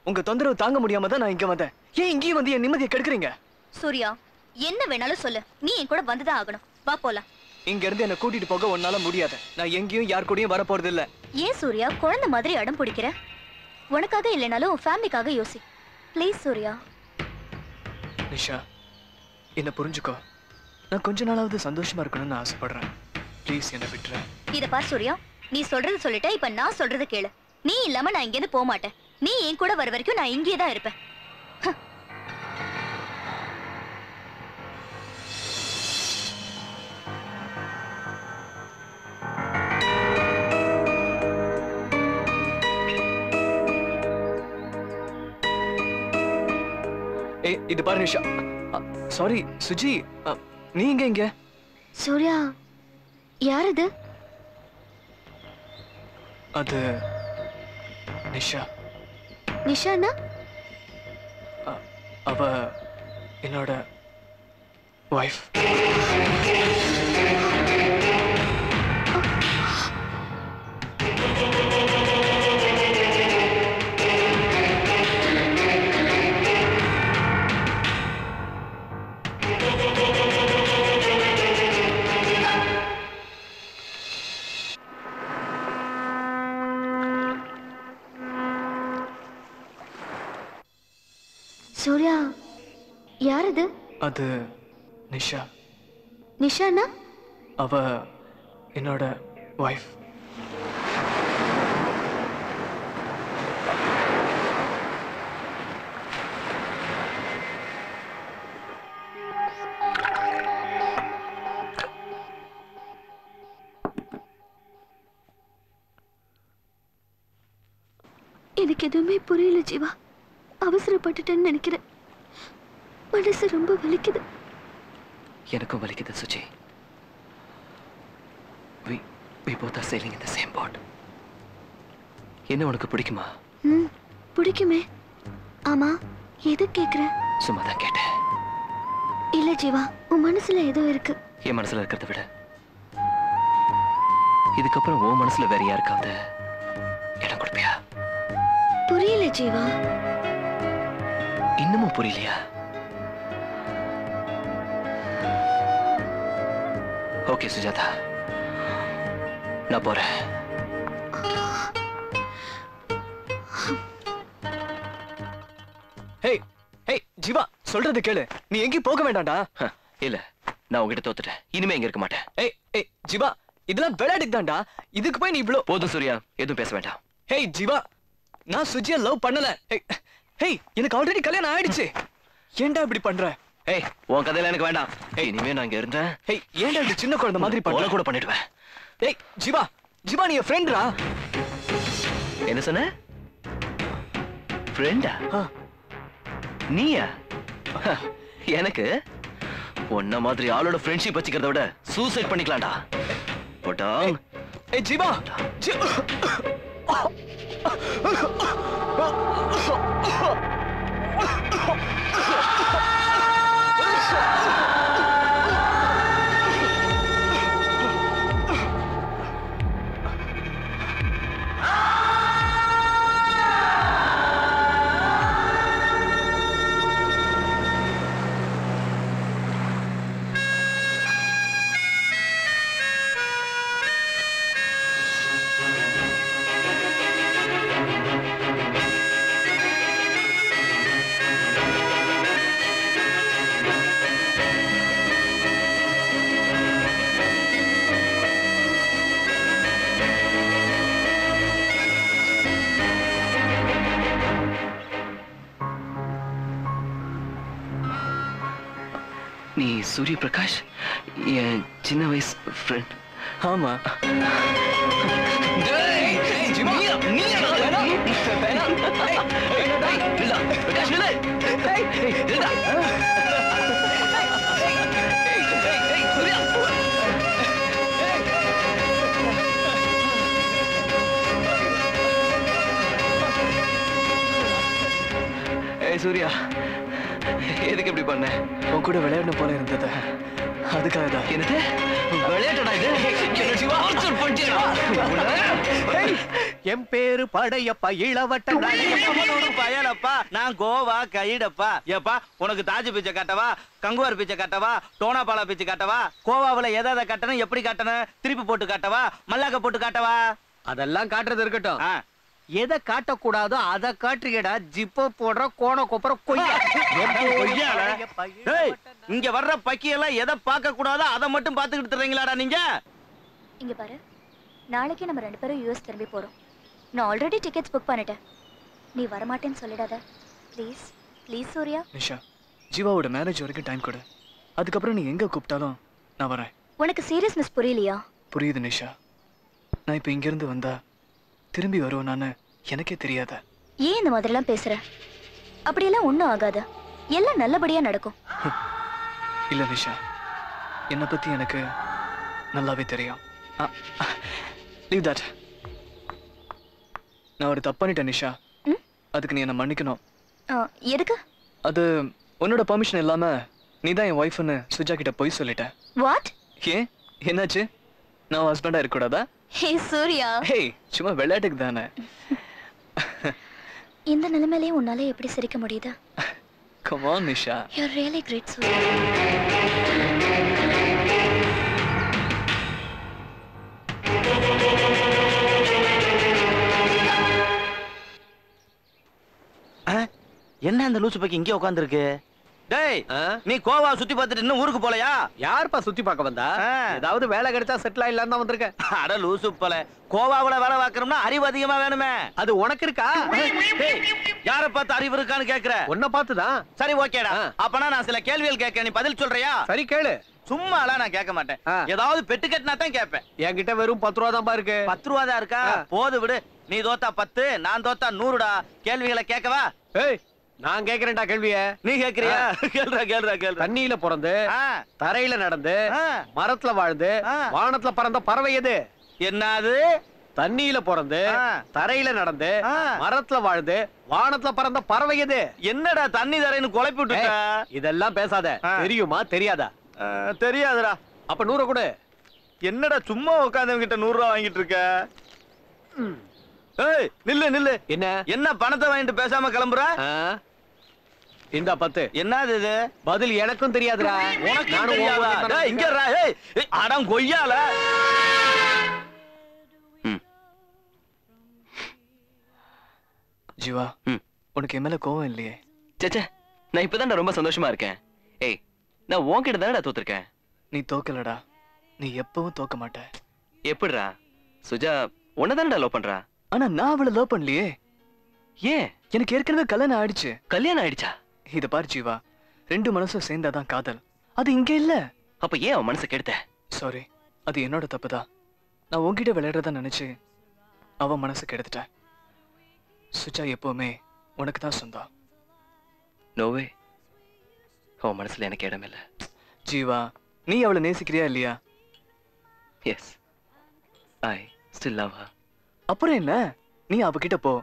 உங்க தொந்தரவு தாங்க முடியாம தான் நான் இங்க வந்தேன். ஏன் இங்கேயும் வந்து என் நிம்மதியை கெடுக்குறீங்க? சூர்யா, என்ன வேணாலும் சொல்லு, நீ என் கூட வந்துதான் ஆகணும். வா போலாம். இங்க இருந்து என்ன கூட்டிட்டு போக உன்னால முடியாது. நான் எங்கேயும் யார் கூடயும் வர போறது இல்ல. ஏன் சூர்யா குழந்தை மாதிரி அடம் பிடிக்கிற? உனக்காக இல்லைனாலும் ஃபேமிலிக்காக யோசி. ப்ளீஸ் சூர்யா. நிஷா, என்ன புரிஞ்சுக்கோ. நான் கொஞ்ச நாளாவது சந்தோஷமா இருக்கணும்னு ஆசைப்படுறேன். ப்ளீஸ் என்ன விட்டுரு. இத பார் சூர்யா, நீ சொல்றது சொல்லிட்ட. இப்ப நான் சொல்றது கேளு. நீ இல்லாம நான் இங்க இருந்து போக மாட்டேன். நீ என் கூட வர வரைக்கும் நான் இங்கே தான் இருப்பேன். இது பாரு நிஷா. சாரி சுஜி, நீ இங்க? சூர்யா, யார் இது? அது நிஷா. நிஷானா? அவ என்னோட வைஃப். சூர்யா, யார் இது? அது நிஷா. நிஷானா? அவ என்னோட வைஃப். எனக்கு எதுவுமே புரியல ஜீவா. அவசரப்பட்டுட்டேன்னு நினைக்கிறேன். மனசு ரொம்ப வலிக்குது. எனக்கும் வலிக்குது Suji. We both are sailing in the same boat. என்ன உனக்கு பிடிக்குமா? பிடிக்குமே. ஆமா, எது கேக்குற? சும்மா தான் கேட்டேன். இல்ல ஜீவா, உன் மனசுல ஏதோ இருக்கு. என் மனசுல இருக்கிறத விட இதுக்கப்புறம் உன் மனசுல வேற யாருக்காவது இடம் கொடுப்பியா? புரியல ஜீவா. இன்னமும் புரியலையா? ஓகே சுஜாதா, நான் போறேன். ஜீவா, சொல்றது கேளு. நீ எங்கேயும் போக வேண்டாம்டா. இல்ல, நான் உங்ககிட்ட தோத்துட்டேன். இனிமே எங்க இருக்க மாட்டேன். ஜீவா, இதெல்லாம் விளையாட்டுக்கு தான்டா. இதுக்கு போய் நீ இவ்ளோ... போதும் சூர்யா, எதுவும் பேச வேண்டாம். ஜீவா, நான் சுஜியை லவ் பண்ணல. எனக்கு ஆல்ரெடி கல்யாணம் ஆயிடுச்சு. ஏன்டா இப்படி பண்ற? உன் கதையில எனக்கு வேண்டாம். இனிமே நான் இங்க இருந்தேன். ஏன்டா இப்படி சின்ன குழந்தை மாதிரி பண்ணல? கூட பண்ணிடுவேன். ஜீவா, ஜீவா, நீ என் ஃப்ரெண்ட்ரா. என்ன சொன்ன? ஃப்ரெண்டா? நீயா? எனக்கு உன்ன மாதிரி ஆளோட ஃப்ரெண்ட்ஷிப் வச்சுக்கிறத விட சூசைட் பண்ணிக்கலாம்டா. போட்டா. ஜீவா, நீ சூரிய பிரகாஷ், என் சின்ன வயசு ஃப்ரெண்ட். ஆமா. சூர்யா, எதுக்கு இப்படி பண்ண? உன் கூட விளையாடணும் போல இருந்தது, அதுக்காக தான். என்னது விளையாட்டடா இது? என் பேரு படையப்பா இளவட்ட பயலப்பா நான் கோவா கைடப்பா ஏப்பா உனக்கு தாஜ் பீச்சை கட்டவா கங்குவார் பீச்சை கட்டவா டோனாபாலா பீச்சை கட்டவா கோவாவுல எதை கட்டணும் எப்படி கட்டணும் திருப்பி போட்டு காட்டவா மல்லாக்க போட்டு காட்டவா அதெல்லாம் காட்டுறது இருக்கட்டும் எதை காட்டக்கூடாதோ அதை காட்டுறியடா ஜிப்ப போடுற கோண கொப்புற இங்க வர்ற பக்கியெல்லாம் எதை பார்க்க கூடாதோ அதை மட்டும் பார்த்துக்கிட்டு தர்றீங்களாடா நீங்க இங்க பாரு நாளைக்கு நம்ம 2 பேரும் யூஎஸ் திரும்பி போறோம் நான் ஆல்ரெடி டிக்கெட்ஸ் புக் பண்ணிட்டேன் நீ வர மாட்டேன்னு சொல்லிடாத ப்ளீஸ் ப்ளீஸ் சூர்யா நிஷா ஜீவாவோட மேரேஜ் வரைக்கும் டைம் கொடு அதுக்கப்புறம் நீ எங்க கூப்பிட்டாலும் நான் வரேன் உனக்கு சீரியஸ்னஸ் புரியலையா புரியுது நிஷா நான் இப்போ இங்கிருந்து வந்தா திரும்பி வருவேனான்னு எனக்கே தெரியாத ஏன் இந்த மாதிரிலாம் பேசுற அப்படியெல்லாம் ஒன்றும் ஆகாது எல்லாம் நல்லபடியா நடக்கும் இல்ல நிஷா என்னை பத்தி எனக்கு நல்லாவே தெரியும் லீவ் தட் நான் ஒரு தப்பு பண்ணிட்டேன் நிஷா அதுக்கு நீ என்ன மன்னிக்கணும் எதுக்கு அது உன்னோட பர்மிஷன் இல்லாம நீ தான் என் ஒய்ஃப்னு சுஜா கிட்ட போய் சொல்லிட்ட வாட் ஏன் என்னாச்சு நான் ஹஸ்பண்டா இருக்க கூடாதா ஹே சூர்யா ஹே சும்மா விளையாட்டுக்கு தானே இந்த நிலைமையிலே உன்னால எப்படி சிரிக்க முடியுது come on Nisha you are really great Surya என்ன அந்த லூசு பக்கி இங்கே உட்காந்துருக்கு டேய் நீ கோவா சுத்தி பார்த்துட்டு இன்னும் ஊருக்கு போலையா யாருப்பா சுத்தி பார்க்க வந்தா ஏதாவது வேலை கிடைச்சா செட்டில் ஆயிடலாம் தான் வந்திருக்கேன் அட லூசு போல கோவாவுல வேலை பார்க்கறோம்னா அறிவு அதிகமா வேணுமே அது உனக்கு இருக்கா யார பார்த்து அறிவு இருக்கான்னு கேக்குற உன்னை பார்த்துதான் சரி ஓகேடா அப்பனா நான் சில கேள்விகள் கேட்க நீ பதில் சொல்றியா சரி கேளு சும்மாலாம் நான் கேட்க மாட்டேன் ஏதாவது பெட்டு கட்டினா தான் கேட்பேன் என்கிட்ட வெறும் 10 ரூபா தான் இருக்கு 10 ரூபா தான் இருக்கா போது விடு நீ தோத்தா 10 நான் தோத்தா 100டா கேள்விகளை கேட்கவா ஏய் நான் கேக்குறேன்டா கேள்விய நீ கேக்குறியா கேளுடா தண்ணியில பிறந்து தரையில நடந்து மரத்துல வாழ்ந்து வானத்துல பறந்த பறவை எது என்னது தண்ணியில பிறந்து தரையில நடந்து மரத்துல வாழ்ந்து வானத்துல பறந்த பறவை எது என்னடா தண்ணி தரைன்னு குழப்பி விட்டுட்ட இதெல்லாம் பேசாத தெரியுமா தெரியாதா தெரியாதுடா அப்ப 100 கொடு என்னடா சும்மா உட்கார்ந்தவங்க கிட்ட 100 ரூபா வாங்கிட்டு இருக்க ஏய் நில்லு என்ன பணத்தை வாங்கிட்டு பேசாம கிளம்புற இந்த 10 என்னது இது பதில் எனக்கும் தெரியாதுடா உனக்கு தெரியாதா டேய் இங்க ரா ஏய் அடம் கொய்யால ஜீவா உனக்கு என் மேல கோவம் இல்லையே சேச்சே நான் இப்பதான் ரொம்ப சந்தோஷமா இருக்கேன் ஏய் நான் உன்கிட்ட தானடா தோத்துருக்கேன் நீ தோக்கலடா நீ எப்பவும் தோக்க மாட்ட எப்படிடா சுஜா உன்னதானடா லவ் பண்றா ஆனா நான் அவளை லவ் பண்ணலையே ஏன் எனக்கு ஏற்கனவே கல்யாணம் ஆயிடுச்சு கல்யாணம் ஆயிடுச்சா இத பாரு ஜீவா 2 மனசும் சேர்ந்தாதான் காதல் அது இங்க இல்ல அப்ப ஏன் அவன் மனசை கெடுத்த சாரி அது என்னோட தப்புதான் நான் உன்கிட்ட விளையாடுறதா நினைச்சு அவ மனசு கெடுத்துட்டேன் சுஜா எப்பவுமே உனக்கு தான் சொந்தம் நோவே அவன் மனசுல எனக்கு இடம் இல்ல ஜீவா நீ அவளை நேசிக்கிறியா இல்லையா yes I still love her அப்புறம் என்ன நீ அவகிட்ட போ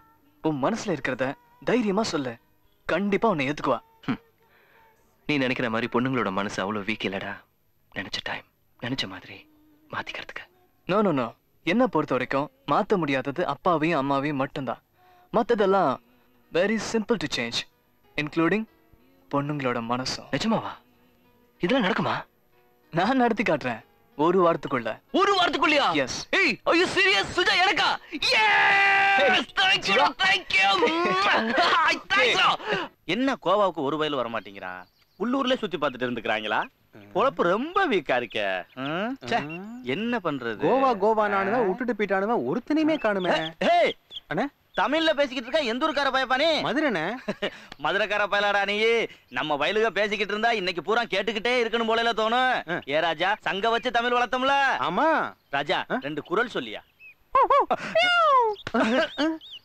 உன் மனசுல இருக்கிறத தைரியமா சொல்லு கண்டிப்பா உன்னை ஏத்துக்குவா நீ நினைக்கிற மாதிரி பொண்ணுங்களோட மனசு அவ்வளவு வீக் இல்லடா நினைச்ச டைம் நினைச்ச மாதிரி மாத்திக்கிறதுக்கு நோ நோ நோ என்ன பொறுத்த வரைக்கும் மாத்த முடியாதது அப்பாவையும் அம்மாவையும் மட்டும்தான் மத்ததெல்லாம் very simple to change including பொண்ணுங்களோட மனசும் நிஜமாவா இதெல்லாம் நடக்குமா நான் நடத்தி காட்டுறேன் ஒரு வாரத்துக்குள்ளயா எஸ் ஏய் are you serious சுஜா எனக்கா எஸ் thank you என்ன கோவாவுக்கு ஒரு வயல் வர மாட்டேங்கிறான் உள்ளூர்ல சுத்தி பார்த்துட்டு இருந்துக்கறாங்களா பொழப்பு ரொம்ப வீக்கா இருக்கே என்ன பண்றது கோவானானுவ விட்டுட்டு போயிட்டானுவ ஒருத்தனையுமே காணுமே ஏய் அண்ணே தமிழ்ல பேசிக்கிட்டு இருக்க எந்த ஊர்க்கார பயப்பானே மதுரைனே மதுரைக்கார பயலாடா நீ நம்ம வயலுக பேசிக்கிட்டு இருந்தா இன்னைக்கு பூரா கேட்டுக்கிட்டே இருக்கணும் போல தோணும் ஏ ராஜா சங்க வச்சு தமிழ் வளர்த்தோம்ல ஆமா ராஜா 2 குரல் சொல்லியா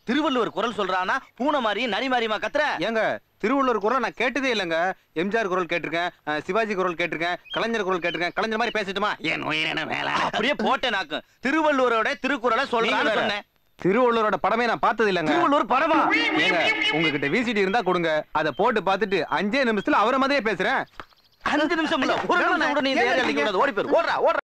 திருவள்ளுவர் குரல் சொல்றானா பூனை மாதிரி நரி மாதிரிமா கத்துற ஏங்க திருவள்ளுவர் குரல் நான் கேட்டதே இல்லங்க எம்ஜிஆர் குரல் கேட்டிருக்கேன் சிவாஜி குரல் கேட்டிருக்கேன் கலைஞர் குரல் கேட்டிருக்கேன் கலைஞர் மாதிரி பேசிட்டுமா ஏன் உயிரின வேலை அப்படியே போட்டேன் நாக்கு திருவள்ளுவரோட திருக்குறளை சொல்றான்னு சொன்னேன் திருவள்ளுவரோட படமே நான் பார்த்தது இல்லங்க திருவள்ளுவர் படமா ஏங்க உங்ககிட்ட விசிடி இருந்தா கொடுங்க அதை போட்டு பார்த்துட்டு 5 நிமிஷத்துல அவரை மாதிரியே பேசுறேன் 5 நிமிஷம் இல்ல 1 நிமிஷம் கூட நீ ஓடி போயிரு ஓடுறா